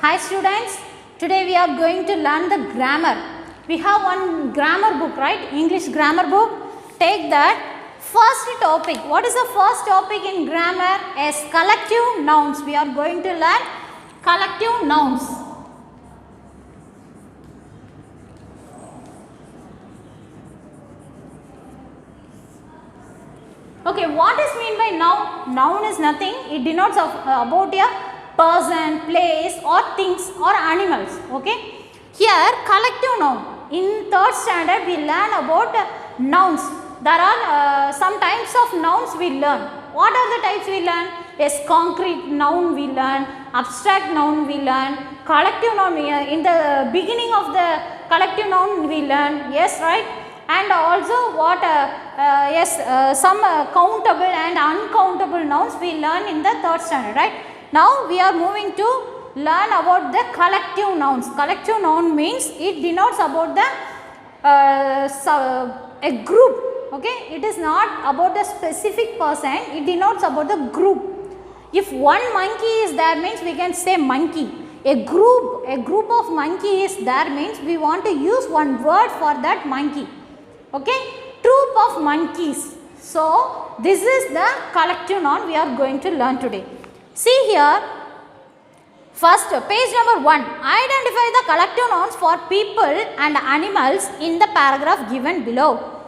Hi students, today we are going to learn the grammar. We have one grammar book, right? English grammar book. Take that. First topic. What is the first topic in grammar? Is collective nouns. We are going to learn collective nouns. Okay, what is mean by noun? Noun is nothing. It denotes about a person, place or things or animals. Okay. Here collective noun. In third standard we learn about nouns. There are some types of nouns we learn. What are the types we learn? Yes, concrete noun we learn, abstract noun we learn, collective noun in the beginning of the collective noun we learn. Yes, right? And also what some countable and uncountable nouns we learn in the third standard, right? Now we are moving to learn about the collective nouns. Collective noun means it denotes about the a group. Okay, it is not about the specific person, it denotes about the group. If one monkey is there means we can say monkey. A group of monkey is there means we want to use one word for that monkey. Okay, troop of monkeys. So this is the collective noun we are going to learn today. See here, first page number 1, identify the collective nouns for people and animals in the paragraph given below.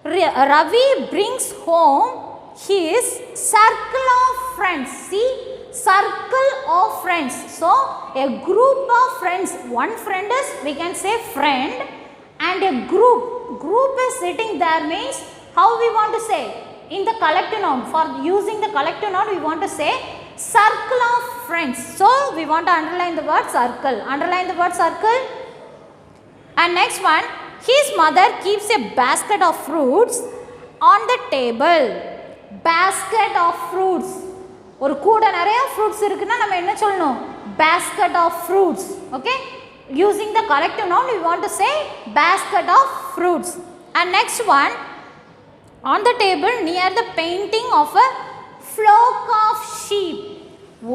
Ravi brings home his circle of friends. See, circle of friends. So a group of friends, one friend is, we can say friend, and a group is sitting there means how we want to say in the collective noun. For using the collective noun we want to say circle of friends. So we want to underline the word circle. Underline the word circle. And next one, his mother keeps a basket of fruits on the table. Basket of fruits. ஒரு கூட நிறைய fruits இருக்குன்னா நம்ம என்ன சொல்லணும்? Basket of fruits. Okay? Using the collective noun we want to say basket of fruits. And next one, on the table near the painting of a flock of sheep.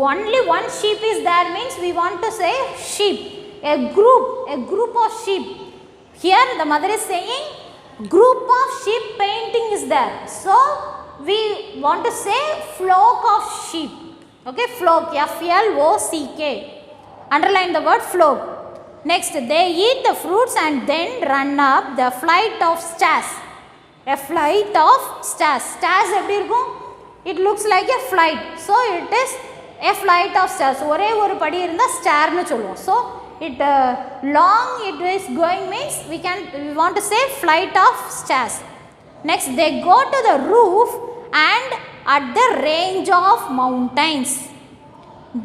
Only one sheep is there means we want to say sheep. A group of sheep. Here the mother is saying group of sheep painting is there. So we want to say flock of sheep. Okay, flock, F-L-O-C-K. Underline the word flock. Next, they eat the fruits and then run up the flight of stairs. A flight of stairs. Stairs எப்படி இருக்கும்? It looks like a flight. So it is a flight of stairs. ஒரே ஒரு படி இருந்தா stair னு சொல்லுவோம். So it long it is going means we want to say flight of stairs. Next, they go to the roof and at the range of mountains.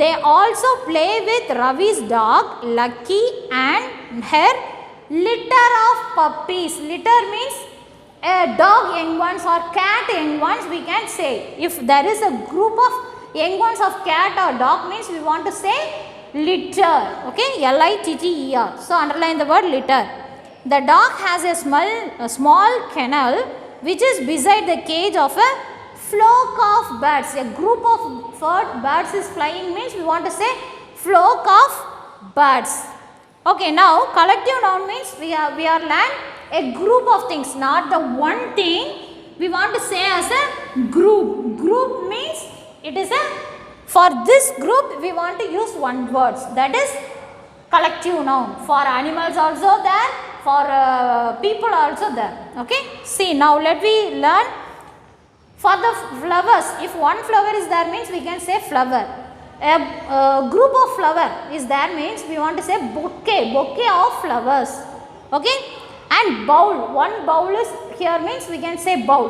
They also play with Ravi's dog Lucky and her litter of puppies. Litter means a dog young ones or cat young ones we can say. If there is a group of young ones of cat or dog means we want to say litter. Okay, L-I-T-T-E-R. So underline the word litter. The dog has a small kennel which is beside the cage of a flock of birds. A group of birds is flying means we want to say flock of birds. Okay, now collective noun means we are learn a group of things, not the one thing. We want to say as a group. Group means it is a, for this group we want to use one words, that is collective noun. For animals also there, for people also there. Okay, see now let me learn. For the flowers, if one flower is there means we can say flower. A group of flower is there means we want to say bouquet of flowers. Okay, and bowl, one bowl is here means we can say bowl.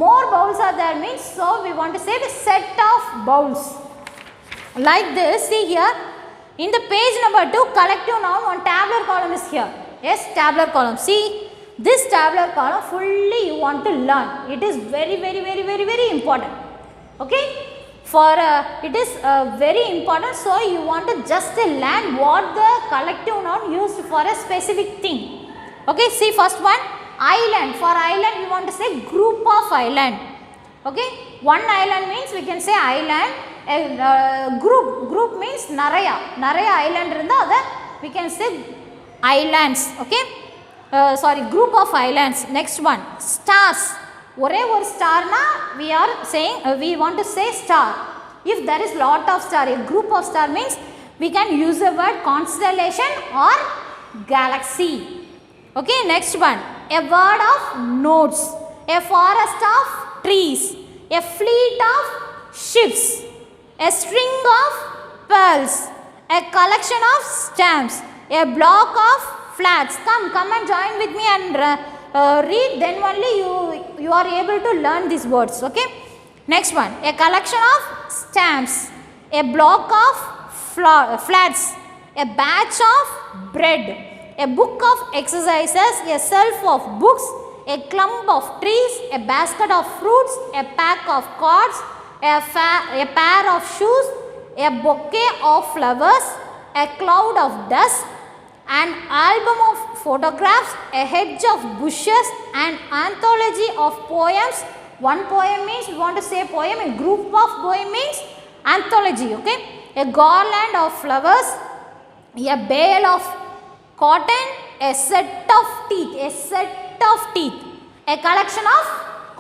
More bowls are there means so we want to say the set of bowls. Like this, see here in the page number 2 collective noun, one tabular column is here. Yes, tabular column. See, this tabular column fully you want to learn. It is very important. Okay, for it is very important. So you want to just learn what the collective noun used for a specific thing. Okay, see first one, island. For island we want to say group of island. Okay, one island means we can say island. a group means naraya island irundha adha we can say islands. Okay, sorry, group of islands. Next one, stars. ஒரே ஒரு ஸ்டார்னா we are saying we want to say star. If there is lot of star, a group of star means we can use the word constellation or galaxy. Okay, next one, a word of notes, a forest of trees, a fleet of ships, a string of pearls, a collection of stamps, a block of flats. Come and join with me and read, then only you are able to learn these words. Okay, next one, a collection of stamps, a block of flats, a batch of bread, a book of exercises, a shelf of books, a clump of trees, a basket of fruits, a pack of cards, a pair of shoes, a bouquet of flowers, a cloud of dust, an album of photographs, a hedge of bushes, an anthology of poems. One poem means we want to say poem, a group of poem means anthology. Okay, a garland of flowers, a bale of cotton, a set of teeth, a collection of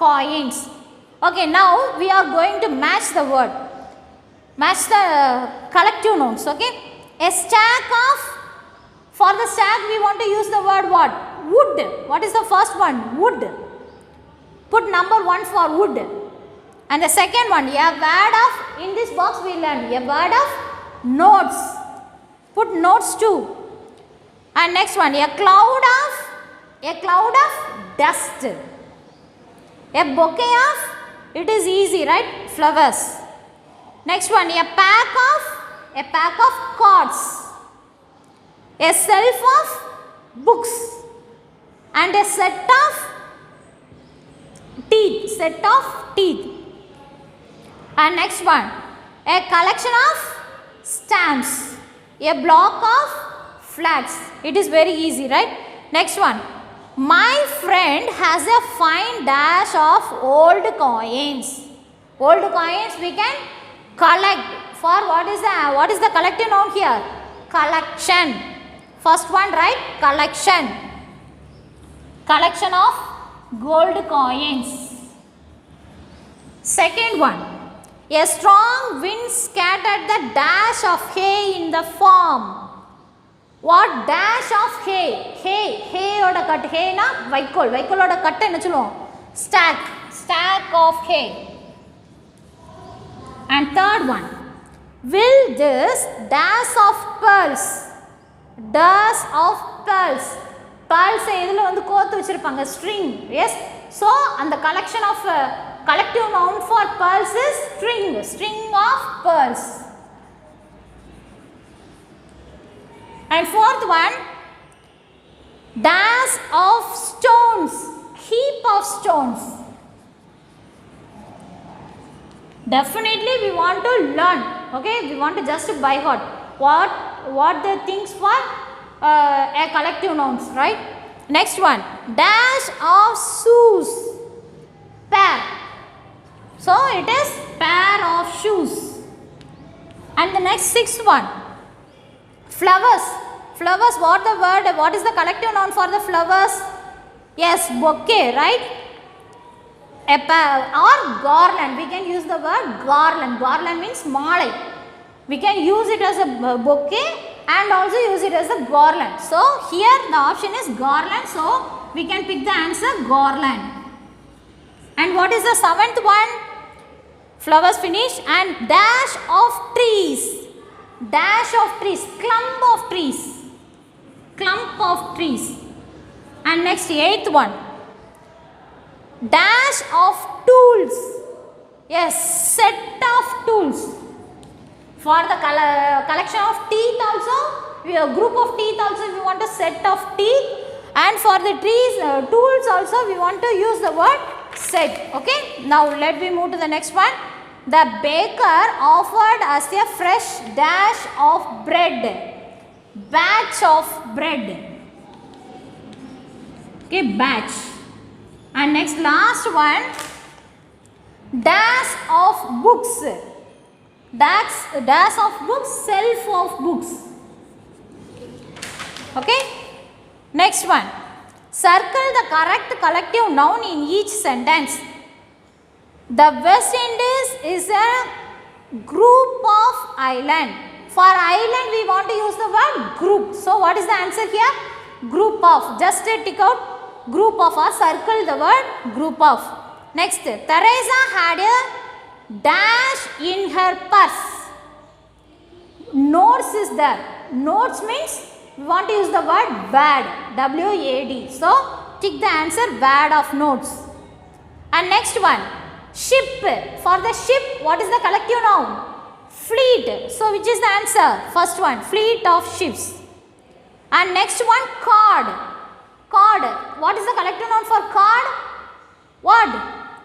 coins. Okay, now we are going to match the word, match the collective nouns. Okay, a stack of, for the stack we want to use the word what? Wood. What is the first one? Wood. Put number 1 for wood. And the second one, a word of, in this box we learned a word of notes. Put notes too. And next one, a cloud of dust, a bouquet of, it is easy, right? Flowers. Next one, a pack of cards, a shelf of books, and a set of teeth. And next one, a collection of stamps, a block of flats. It is very easy, right? Next one, my friend has a fine dash of old coins. Old coins we can collect. For what is the collective noun here? Collection. First one, right? Collection of gold coins. Second one, a strong wind scattered the dash of hay in the farm. What dash of hay? Hay oda cut. Hay na vaikol oda cut enna solluvom? Stack of hay. And third one, will this dash of pearls, pearls idhula vandu koothu vechirupanga, string. Yes, so and the collection of collective noun for pearls is string of pearls. And fourth one, dash of stones, heap of stones. Definitely we want to learn. Okay, we want to just by heart what the things for a collective nouns, right? Next one, dash of shoes, pair. So it is pair of shoes. And the next sixth one, flowers. What is the collective noun for the flowers? Yes, bouquet, right? A pair or garland. We can use the word garland. Garland means malai. We can use it as a bouquet and also use it as a garland. So here the option is garland. So we can pick the answer garland. And what is the seventh one? Flowers finish. And dash of trees. Clump of trees. And next, eighth one, dash of tools. Yes, set of tools. For the collection of teeth also, a group of teeth also we want a set of teeth. And for the trees, tools also we want to use the word set. Okay, now let me move to the next one. The baker offered us a fresh dash of bread. Batch of bread. Okay, batch. And next, last one, dash of books. dash of books, self of books. Okay. Next one. Circle the correct collective noun in each sentence. The West Indies is a group of island. For island we want to use the word group. So what is the answer here? Group of. Just tick out group of or circle the word group of. Next, Teresa had a dash in her purse. Notes is there. Notes means we want to use the word wad. W-A-D. So tick the answer wad of notes. And next one. Ship. For the ship, what is the collective noun? Fleet. So which is the answer? First one. Fleet of ships. And next one. Card. Card. What is the collective noun for card? What?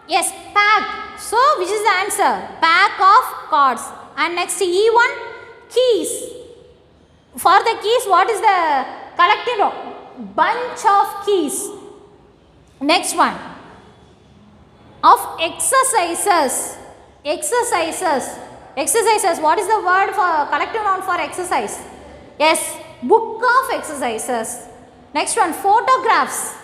Yes, pack. So which is the answer? Pack of cards. And next E1. Keys. For the keys, what is the collective noun? Bunch of keys. Next one. Of exercises. Exercises. Exercises. What is the word for collective noun for exercise? Yes, book of exercises. Next one, photographs.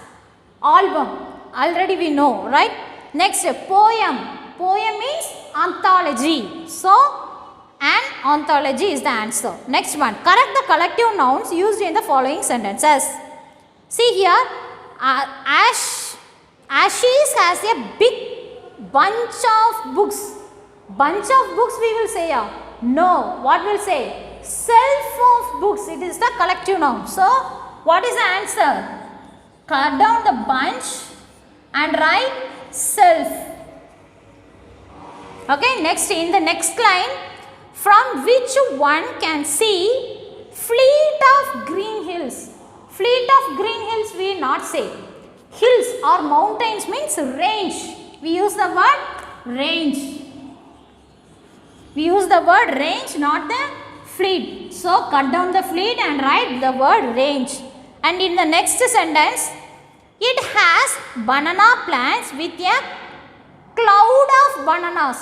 Album. Already we know, right? Next, poem. Poem means anthology. So, an anthology is the answer. Next one, correct the collective nouns used in the following sentences. See here, Ashish has a big bunch of books. Bunch of books we will say. No, what will say? Self of books. It is the collective noun. So, what is the answer? Cut down the bunch and write self. Okay, next in the next line, from which one can see fleet of green hills. Fleet of green hills we not say. Hills or mountains means range. We use the word range. We use the word range, not the fleet. So, cut down the fleet and write the word range. And in the next sentence, it has banana plants with a cloud of bananas.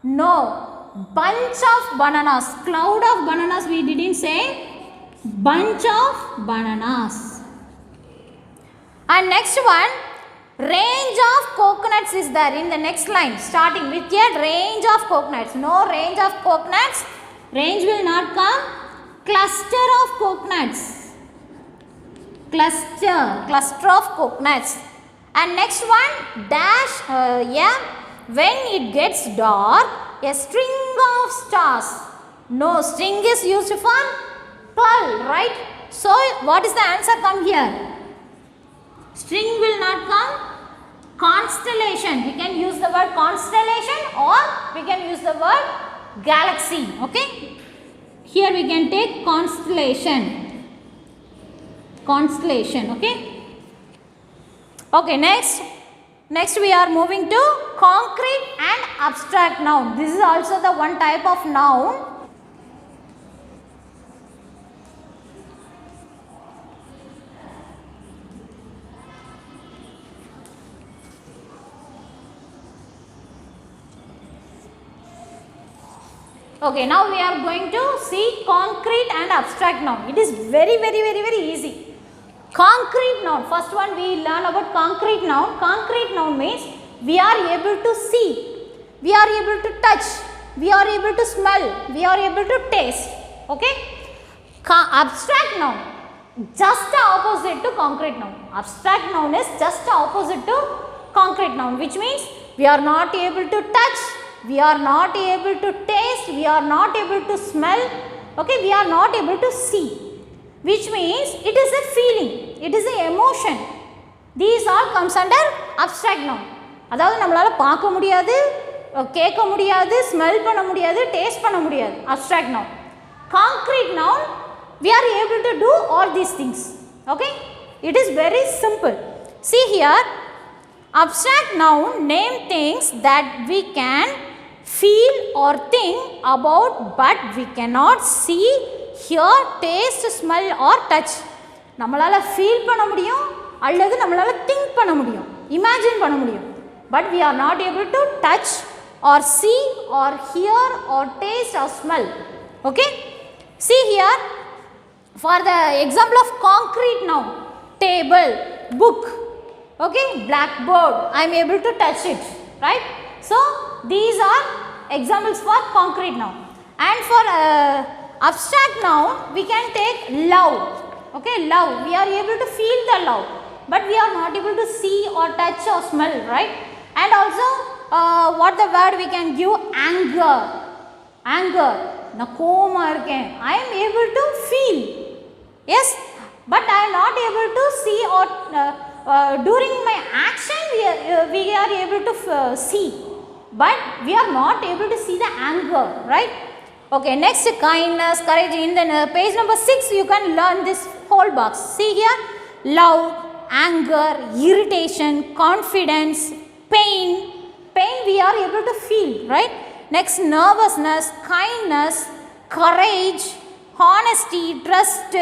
No, bunch of bananas. Cloud of bananas we didn't say. Bunch of bananas. And next one, range of coconuts is there in the next line, starting with a range of coconuts. No range of coconuts. Range will not come. Cluster of coconuts. Cluster of coconuts. And next one, dash, when it gets dark, a string of stars. No, string is used for plural, right? So, what is the answer come here? String will not come. Constellation. We can use the word constellation or we can use the word galaxy. Okay. Here we can take constellation. Constellation. Okay. Okay. Next we are moving to concrete and abstract noun. This is also the one type of noun. Okay, now we are going to see concrete and abstract noun. It is very easy. Concrete noun. First one we learn about concrete noun. Concrete noun means we are able to see, we are able to touch, we are able to smell, we are able to taste. Okay. Abstract noun, just the opposite to concrete noun. Abstract noun is just the opposite to concrete noun, which means we are not able to touch, we are not able to taste, we are not able to smell, okay, we are not able to see, which means it is a feeling, it is an emotion. These all comes under abstract noun. அதாவது நம்மளால பார்க்க முடியாது, கேட்க முடியாது, smell பண்ண முடியாது, taste பண்ண முடியாது. Abstract noun. Concrete noun, we are able to do all these things. Okay, it is very simple. See here, abstract noun name things that we can feel or think about but we cannot see, hear, taste, smell or touch. நம்மளால feel பண்ண முடியும் அல்லது நம்மளால think பண்ண முடியும், imagine பண்ண முடியும், but we are not able to touch, or see or hear or taste or smell. Okay, see here, for the example of concrete noun, table, book, okay, blackboard, I am able to touch it, right? So these are examples for concrete noun. And for abstract noun, we can take love. Okay, love, we are able to feel the love, but we are not able to see or touch or smell, right? And also what the word we can give, anger. Anger, na koma iruken, I am able to feel, yes, but I am not able to see, or during my action we are able to see, but we are not able to see the anger, right? Okay, next, kindness, courage. In the page number 6 you can learn this whole box. See here, love, anger, irritation, confidence, pain. Pain we are able to feel, right? Next, nervousness, kindness, courage, honesty, trust,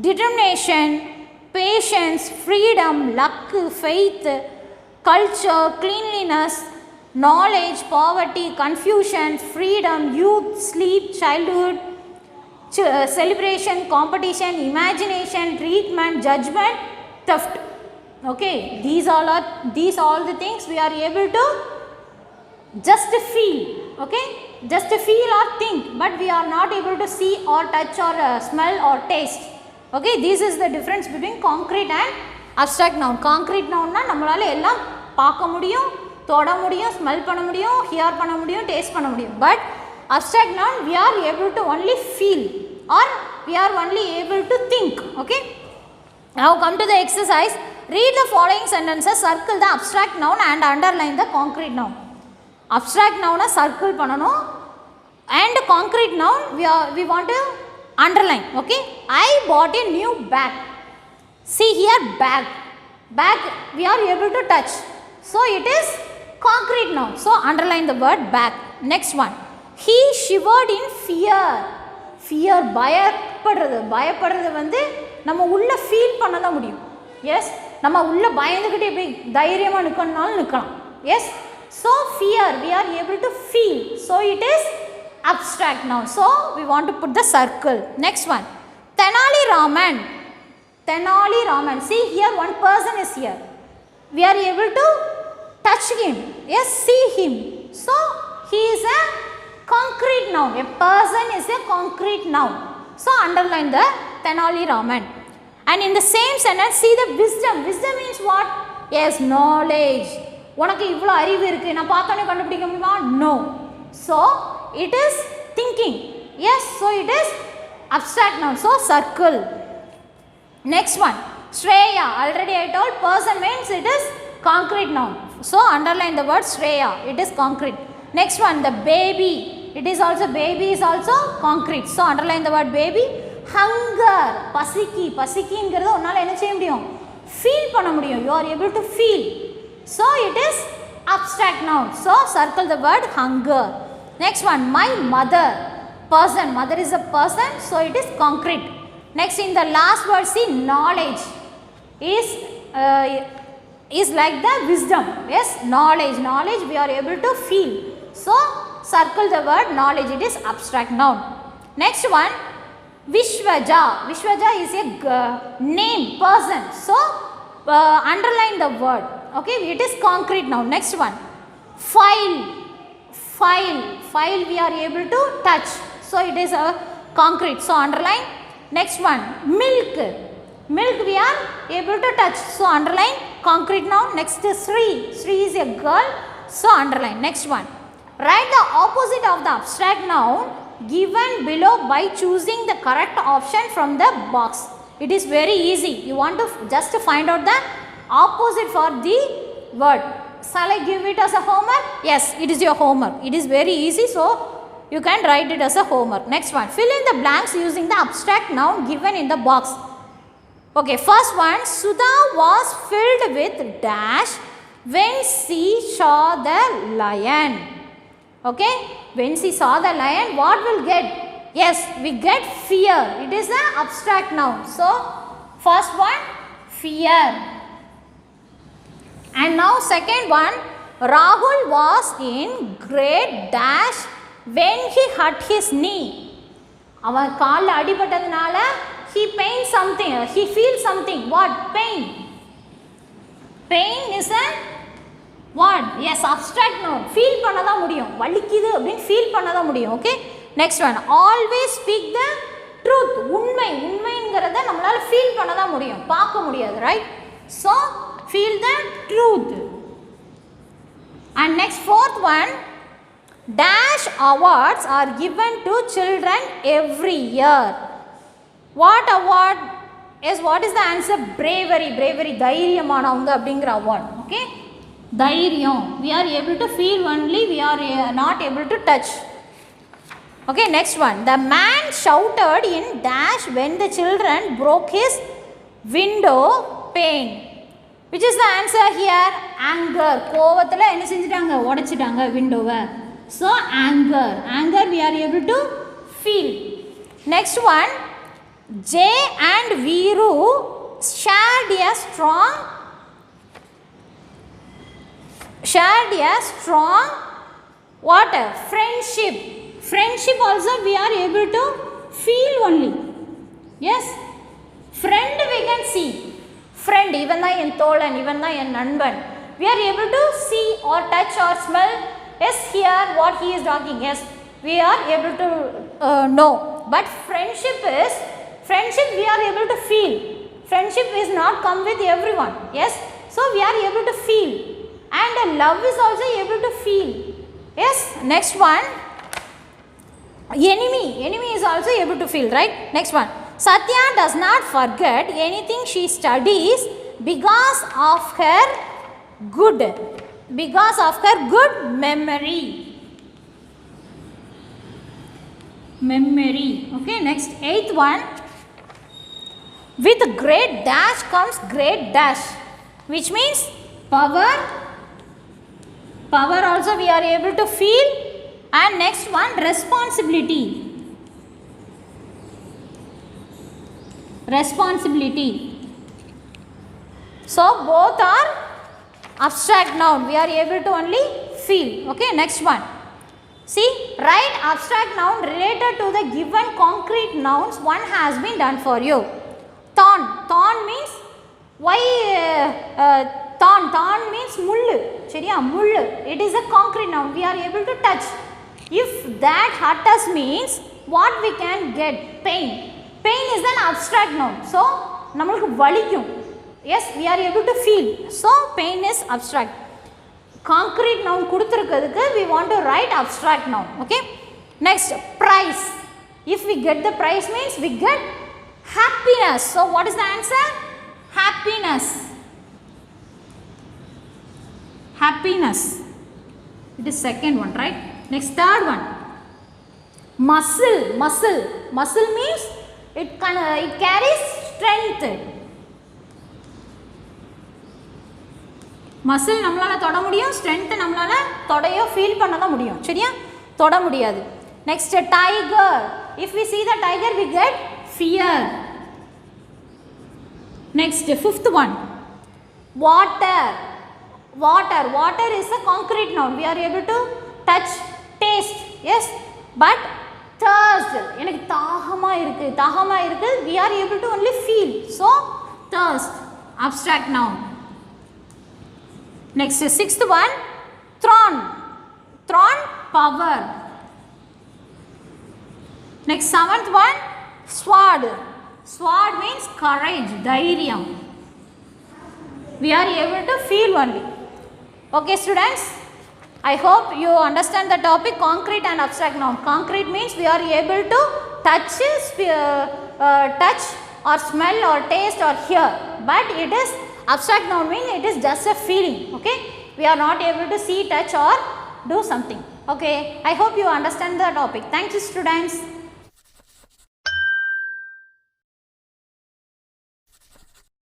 determination, patience, freedom, luck, faith, culture, cleanliness, knowledge, poverty, confusion, freedom, youth, sleep, childhood, celebration, competition, imagination, treatment, judgment, theft. Okay, these all the things we are able to just feel, okay, just feel or think, but we are not able to see or touch or smell or taste. Okay, this is the difference between concrete and abstract noun. Concrete noun na nammalaala ellam paaka mudiyum, thoda mudiyum, smell panna mudiyum, hear panna mudiyum, taste panna mudiyum, but abstract noun we are able to only feel, or we are only able to think. Okay, now come to the exercise. Read the following sentences, circle the abstract noun and underline the concrete noun. Abstract noun circle pananum, and concrete noun we want to underline. Okay, I bought a new bag. See here, bag we are able to touch, so it is concrete noun, so underline the word bag. Next one, he shivered in fear. Fear, பயப்படுறது வந்து நம்ம உள்ள feel பண்ண தான் முடியும். S, நம்ம உள்ள பயந்துக்கிட்டே போய் தைரியமாக நிற்கணும்னாலும் நிற்கலாம். Yes, so fear we are able to feel, so it is abstract noun, so we want to put the circle. Next one, Tenali Raman. See here, one person is here, we are able to touch him, yes, see him, so he is a concrete noun. A person is a concrete noun, so underline the Tenali Raman. And in the same sentence, see the wisdom. Wisdom means what? Yes, knowledge. உனக்கு இவ்வளோ அறிவு இருக்குது, நான் பார்த்தோன்னே கண்டுபிடிக்க முடியுமா? No. So it is thinking. Yes, so it is abstract noun, so circle. Next one, Shreya. Already I told person means it is concrete noun, so underline the word Shreya, it is concrete. Next one, the baby. It is also, baby is also concrete, so underline the word baby. Hunger, பசிக்கிங்கிறது உன்னால் என்ன செய்ய முடியும்? Feel பண்ண முடியும், you are able to feel, so it is abstract noun, so circle the word hunger. Next one, my mother. Person, mother is a person, so it is concrete. Next, in the last word, see, knowledge is like the wisdom. Yes, knowledge we are able to feel, so circle the word knowledge, it is abstract noun. Next one, Vishwaja is a name, person, so underline the word. Okay, it is concrete noun. Next one, file we are able to touch, so it is a concrete, so underline. Next one, milk we are able to touch, so underline, concrete noun. Next is Sri is a girl, so underline. Next one, write the opposite of the abstract noun given below by choosing the correct option from the box. It is very easy, you want to just find out the opposite for the word. Shall I give it as a homework? Yes, it is your homework. It is very easy, so you can write it as a homework. Next one, fill in the blanks using the abstract noun given in the box. Okay, first one, Sudha was filled with dash when she saw the lion. Okay, when she saw the lion, what will get? Yes, we get fear. It is an abstract noun, so first one, fear. And now second one, Rahul was in grade dash when he hurt his knee. அவன் காலில் அடிபட்டதுனால he pain something, he feels something. What? Pain. Pain is a what? Yes, abstract noun. Feel பண்ண தான் முடியும். வலிக்குது அப்படினு feel பண்ண தான் முடியும். Okay, next one. Always speak the truth. உண்மைங்கிறத நம்மளால ஃபீல் பண்ண தான் முடியும், பார்க்க முடியாது, right? So feel the truth. And next fourth one. Dash awards are given to children every year. What award? Yes, what is the answer? Bravery. தைரியமானவங்க அப்படிங்கிற award. Okay, தைரியம். We are able to feel only, we are not able to touch. Okay, next one. The man shouted in dash when the children broke his window pane. Which is the answer here? Anger. கோவத்துல என்ன செஞ்சிட்டாங்க? உடைச்சிட்டாங்க விண்டோவை. So anger we are able to feel. Next one. Jay and Veeru shared a strong what? Friendship. Friendship also we are able to feel only. Yes, friend we can see. Friend, இவன் தான் என் தோழன், இவன் தான் என் நண்பன். We are able to see or touch or smell. Yes, hear what he is talking. Yes, we are able to know. But friendship we are able to feel. Friendship is not come with everyone. Yes, so we are able to feel. And love is also able to feel. Yes, next one. Enemy is also able to feel, right? Next one. Satya does not forget anything she studies because of her good memory. Okay, next eighth one. With great dash comes great dash, which means power also we are able to feel. And next one, responsibility. So both are abstract noun, we are able to only feel. Okay, next one. See, write abstract noun related to the given concrete nouns. One has been done for you. Thorn means why? Thorn means mullu. சரியா? mullu. It is a concrete noun, we are able to touch. If that hurt us means what we can get? Pain is an abstract noun, so நம்மளுக்கு வலிக்கும். Yes, we are able to feel, so pain is abstract. Concrete noun கொடுத்திருக்கிறதுக்கு we want to write abstract noun. Okay, next, prize. If we get the prize means we get happiness. So what is the answer? Happiness. It is second one, right? Next, third one. Muscle means it carries strength. Muscle நம்மளால தொட முடியும், strength நம்மளால தொடையோ feel பண்ண தான் முடியும். சரியா? தொட முடியாது. Next, tiger. If we see the tiger we get fear. Next, fifth one. Water is a concrete noun, we are able to touch, taste. Yes, but thirst, எனக்கு தாகமா இருக்கு we are able to only feel, so thirst, abstract noun. Next, sixth one. Throne, power. Next, seventh one. Sword means courage, தைரியம். We are able to feel only. Okay students, I hope you understand the topic concrete and abstract noun. Concrete means we are able to touch or smell or taste or hear, but it is abstract noun means it is just a feeling. Okay, we are not able to see, touch or do something. Okay, I hope you understand the topic. Thank you students.